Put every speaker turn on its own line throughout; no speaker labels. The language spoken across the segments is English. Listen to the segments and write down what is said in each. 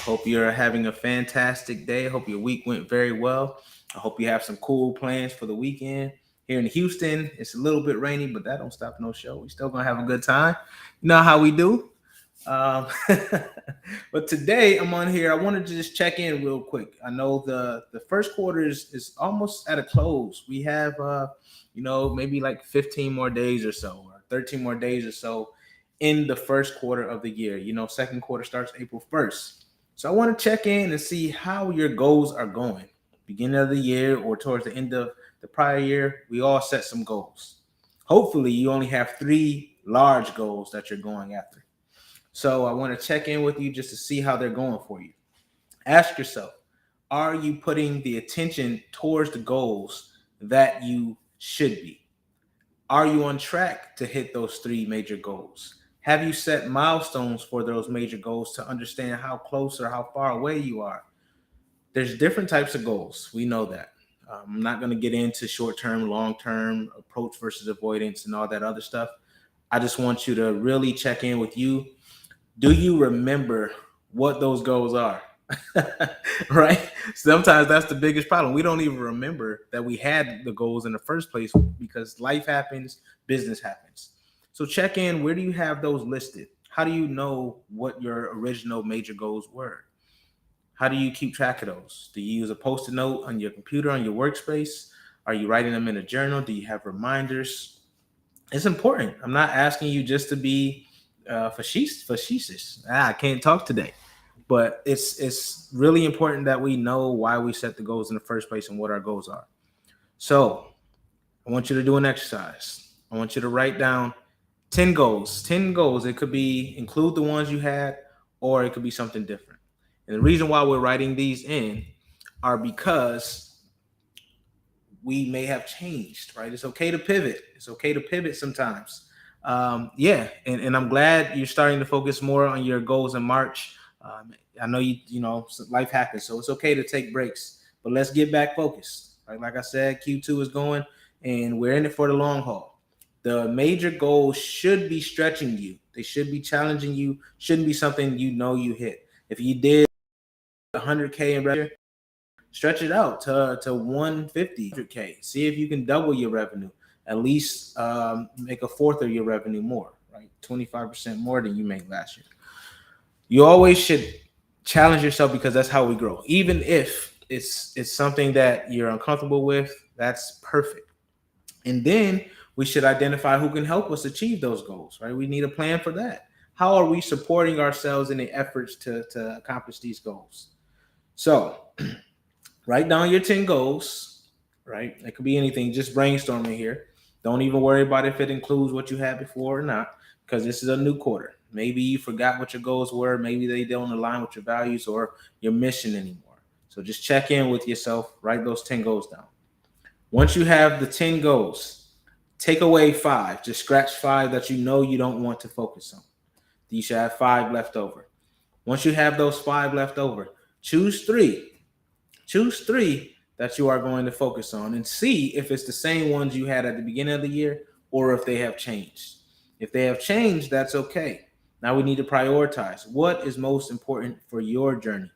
hope you're having a fantastic day. I hope your week went very well. I hope you have some cool plans for the weekend. Here in Houston, it's a little bit rainy, but that don't stop no show. We still gonna have a good time. You know how we do. Um, but today I'm on here. I wanted to just check in real quick. I know the first quarter is almost at a close. We have maybe like 15 more days or so, or 13 more days or so in the first quarter of the year. Second quarter starts April 1st. So I want to check in and see how your goals are going. Beginning of the year or towards the end of the prior year, we all set some goals. Hopefully, you only have three large goals that you're going after. So I want to check in with you just to see how they're going for you. Ask yourself, are you putting the attention towards the goals that you should be? Are you on track to hit those three major goals? Have you set milestones for those major goals to understand how close or how far away you are? There's different types of goals. We know that. I'm not going to get into short-term, long-term approach versus avoidance and all that other stuff. I just want you to really check in with you. Do you remember what those goals are? Right? Sometimes that's the biggest problem. We don't even remember that we had the goals in the first place because life happens, business happens. So check in. Where do you have those listed? How do you know what your original major goals were? How do you keep track of those? Do you use a post-it note on your computer, on your workspace? Are you writing them in a journal? Do you have reminders? It's important. I'm not asking you just to be facetious. I can't talk today. But it's really important that we know why we set the goals in the first place and what our goals are. So I want you to do an exercise. I want you to write down 10 goals. 10 goals. It could be include the ones you had, or it could be something different. And the reason why we're writing these in are because we may have changed, right? It's okay to pivot. It's okay to pivot sometimes. And I'm glad you're starting to focus more on your goals in March. I know life happens, so it's okay to take breaks, but let's get back focused. Right? Like I said, Q2 is going, and we're in it for the long haul. The major goals should be stretching you. They should be challenging you. Shouldn't be something you hit. If you did 100K in revenue, stretch it out to 150K. See if you can double your revenue. At least make a fourth of your revenue more. Right, 25% more than you made last year. You always should challenge yourself because that's how we grow. Even if it's something that you're uncomfortable with, that's perfect. And then we should identify who can help us achieve those goals, right? We need a plan for that. How are we supporting ourselves in the efforts to accomplish these goals? So write down your 10 goals, right? It could be anything, just brainstorming here. Don't even worry about if it includes what you had before or not, because this is a new quarter. Maybe you forgot what your goals were. Maybe they don't align with your values or your mission anymore. So just check in with yourself. Write those 10 goals down. Once you have the 10 goals, take away 5. Just scratch 5 that you know you don't want to focus on. You should have 5 left over. Once you have those 5 left over, choose 3. Choose 3 that you are going to focus on and see if it's the same ones you had at the beginning of the year or if they have changed. If they have changed, that's okay. Now we need to prioritize. What is most important for your journey?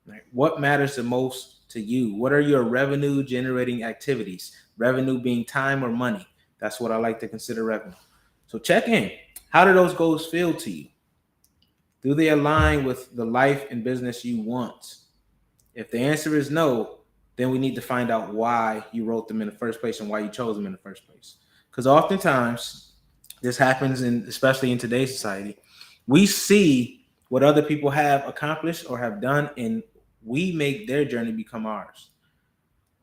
Right? What matters the most to you? What are your revenue generating activities? Revenue being time or money. That's what I like to consider revenue. So check in. How do those goals feel to you? Do they align with the life and business you want? If the answer is no, then we need to find out why you wrote them in the first place and why you chose them in the first place. Because oftentimes this happens, especially in today's society. We see what other people have accomplished or have done, and we make their journey become ours.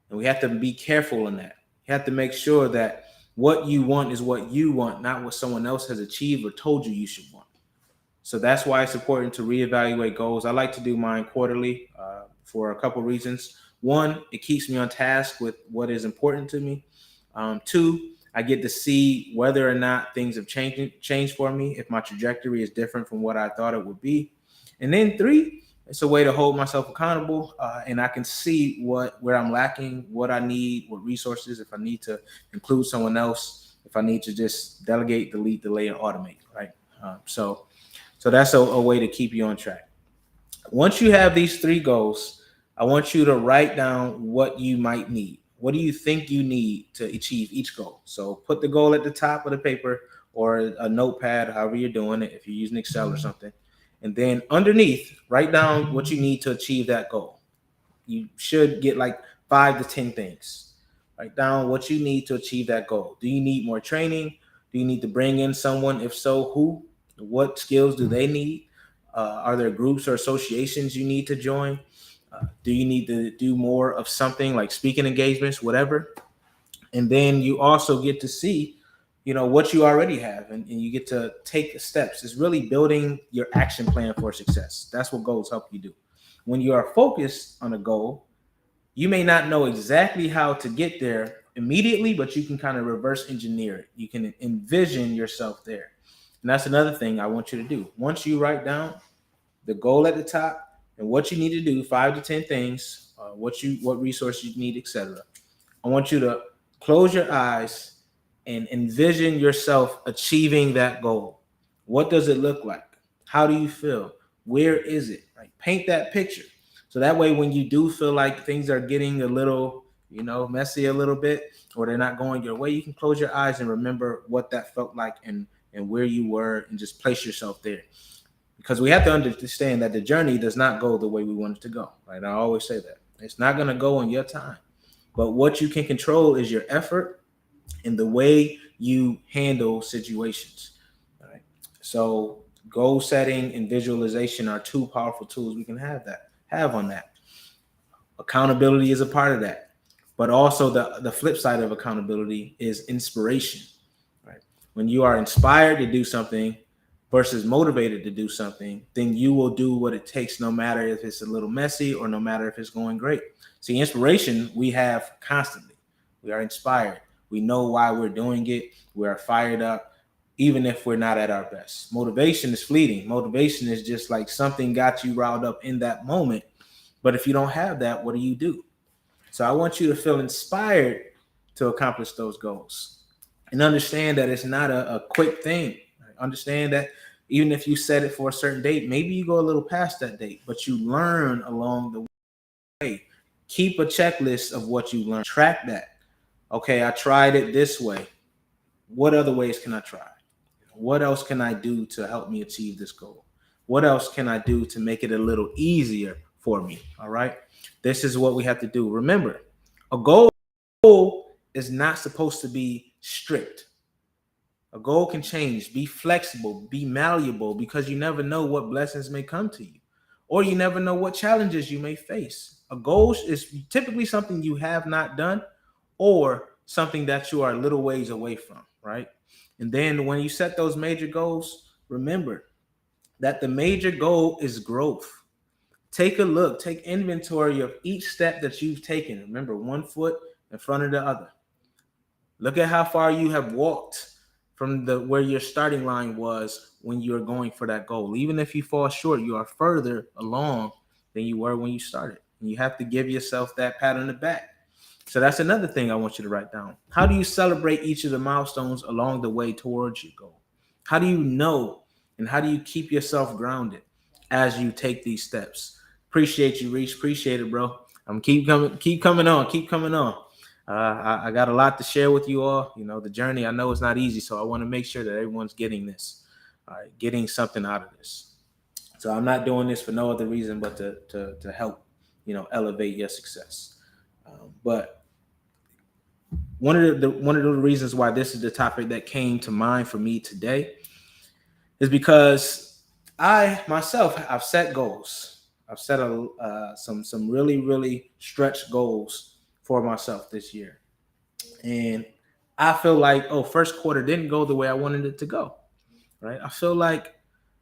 And we have to be careful in that. You have to make sure that what you want is what you want, not what someone else has achieved or told you should want. So that's why it's important to reevaluate goals. I like to do mine quarterly for a couple reasons. One, it keeps me on task with what is important to me. 2, I get to see whether or not things have changed for me, if my trajectory is different from what I thought it would be. And then 3, it's a way to hold myself accountable, and I can see where I'm lacking, what I need, what resources, if I need to include someone else, if I need to just delegate, delete, delay, and automate, right? So that's a way to keep you on track. Once you have these three goals, I want you to write down what you might need. What do you think you need to achieve each goal? So put the goal at the top of the paper or a notepad, however you're doing it, if you're using Excel or something. And then underneath, write down what you need to achieve that goal. You should get like 5 to 10 things. Write down what you need to achieve that goal. Do you need more training? Do you need to bring in someone? If so, who? What skills do they need? Are there groups or associations you need to join? Do you need to do more of something like speaking engagements, whatever? And then you also get to see, what you already have, and you get to take the steps. It's really building your action plan for success. That's what goals help you do. When you are focused on a goal, you may not know exactly how to get there immediately, but you can kind of reverse engineer it. You can envision yourself there. And that's another thing I want you to do. Once you write down the goal at the top and what you need to do, 5 to 10 things, what resources you need, etc. I want you to close your eyes and envision yourself achieving that goal. What does it look like? How do you feel? Where is it? Right? Paint that picture. So that way, when you do feel like things are getting a little, messy a little bit, or they're not going your way, you can close your eyes and remember what that felt like and where you were, and just place yourself there. Because we have to understand that the journey does not go the way we want it to go. Right? I always say that. It's not going to go on your time. But what you can control is your effort and the way you handle situations. All right. So goal setting and visualization are two powerful tools we can have on that. Accountability is a part of that. But also the flip side of accountability is inspiration. Right. When you are inspired to do something versus motivated to do something, then you will do what it takes, no matter if it's a little messy or no matter if it's going great. See, inspiration we have constantly. We are inspired. We know why we're doing it. We are fired up, even if we're not at our best. Motivation is fleeting. Motivation is just like something got you riled up in that moment. But if you don't have that, what do? So I want you to feel inspired to accomplish those goals and understand that it's not a quick thing. Understand that even if you set it for a certain date, maybe you go a little past that date, but you learn along the way. Keep a checklist of what you learned. Track that. Okay, I tried it this way. What other ways can I try? What else can I do to help me achieve this goal? What else can I do to make it a little easier for me? All right. This is what we have to do. Remember, a goal is not supposed to be strict. A goal can change, be flexible, be malleable, because you never know what blessings may come to you, or you never know what challenges you may face. A goal is typically something you have not done or something that you are a little ways away from, right? And then when you set those major goals, remember that the major goal is growth. Take a look, take inventory of each step that you've taken. Remember, one foot in front of the other. Look at how far you have walked from where your starting line was when you were going for that goal. Even if you fall short, you are further along than you were when you started. And you have to give yourself that pat on the back. So that's another thing I want you to write down. How do you celebrate each of the milestones along the way towards your goal? How do you know, and how do you keep yourself grounded as you take these steps? Appreciate you, Reach. Appreciate it, bro. I'm keep coming on. I got a lot to share with you all. The journey, I know it's not easy, so I want to make sure that everyone's getting this, getting something out of this. So I'm not doing this for no other reason but to help, elevate your success. But one of the reasons why this is the topic that came to mind for me today is because I've set goals. I've set some really, really stretched goals for myself this year. And I feel like, first quarter didn't go the way I wanted it to go. Right. I feel like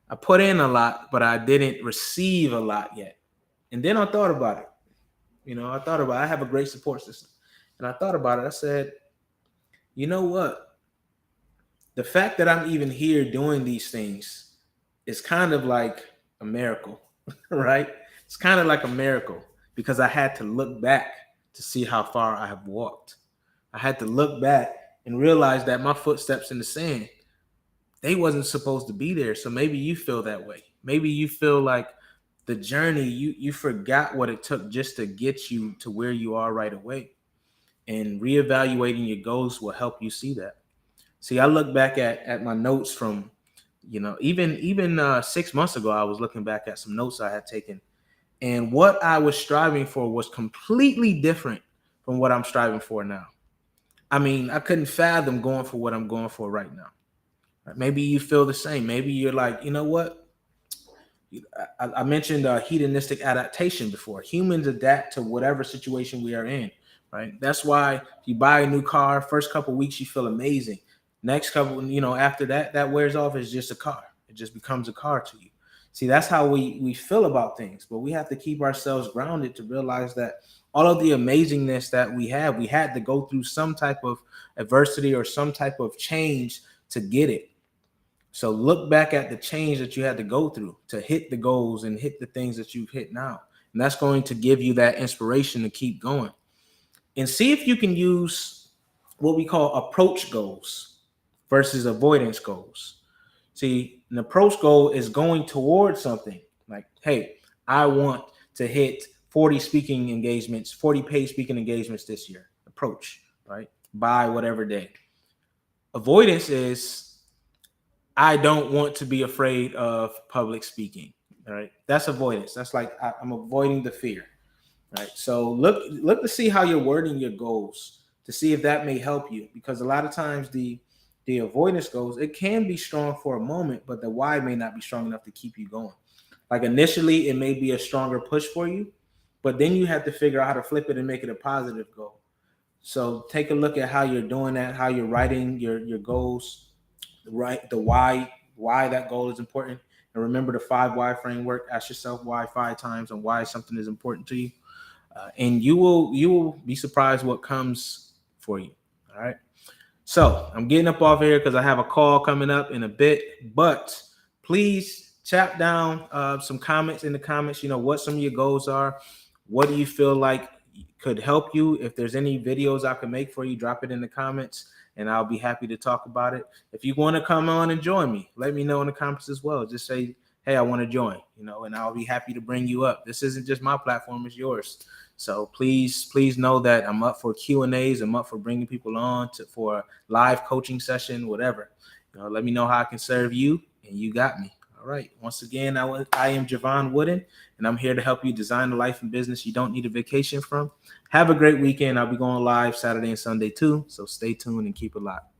I put in a lot, but I didn't receive a lot yet. And then I thought about it. I have a great support system. And I thought about it. I said, you know what? The fact that I'm even here doing these things is kind of like a miracle, right? It's kind of like a miracle because I had to look back to see how far I have walked. I had to look back and realize that my footsteps in the sand, they wasn't supposed to be there. So maybe you feel that way. Maybe you feel like the journey, you forgot what it took just to get you to where you are right away. And reevaluating your goals will help you see that. See, I look back at my notes from, even 6 months ago. I was looking back at some notes I had taken, and what I was striving for was completely different from what I'm striving for now. I mean, I couldn't fathom going for what I'm going for right now. Maybe you feel the same. Maybe you're like, you know what? I mentioned hedonistic adaptation before. Humans adapt to whatever situation we are in, right? That's why if you buy a new car, first couple of weeks you feel amazing. Next couple, after that wears off. It's just a car. It just becomes a car to you. See, that's how we feel about things, but we have to keep ourselves grounded to realize that all of the amazingness that we had to go through some type of adversity or some type of change to get it. So look back at the change that you had to go through to hit the goals and hit the things that you've hit now. And that's going to give you that inspiration to keep going. And see if you can use what we call approach goals versus avoidance goals. See, an approach goal is going towards something like, hey, I want to hit 40 speaking engagements, 40 paid speaking engagements this year. Approach, right? By whatever day. Avoidance is, I don't want to be afraid of public speaking. All right. That's avoidance. That's like I'm avoiding the fear. Right. So look to see how you're wording your goals to see if that may help you, because a lot of times the avoidance goals, it can be strong for a moment, but the why may not be strong enough to keep you going. Like initially it may be a stronger push for you, but then you have to figure out how to flip it and make it a positive goal. So take a look at how you're doing that, how you're writing your goals, right? The why that goal is important. And remember the 5 why framework. Ask yourself why 5 times on why something is important to you. And you will be surprised what comes for you. All right. So I'm getting up off here because I have a call coming up in a bit. But please chat down some comments in the comments. What some of your goals are. What do you feel like could help you? If there's any videos I can make for you, drop it in the comments, and I'll be happy to talk about it. If you want to come on and join me, let me know in the comments as well. Just say, hey, I want to join, and I'll be happy to bring you up. This isn't just my platform, it's yours. So please know that I'm up for Q&As. I'm up for bringing people on for a live coaching session, whatever. Let me know how I can serve you, and you got me. All right. Once again, I am Javon Wooden, and I'm here to help you design the life and business you don't need a vacation from. Have a great weekend. I'll be going live Saturday and Sunday too, so stay tuned and keep it locked.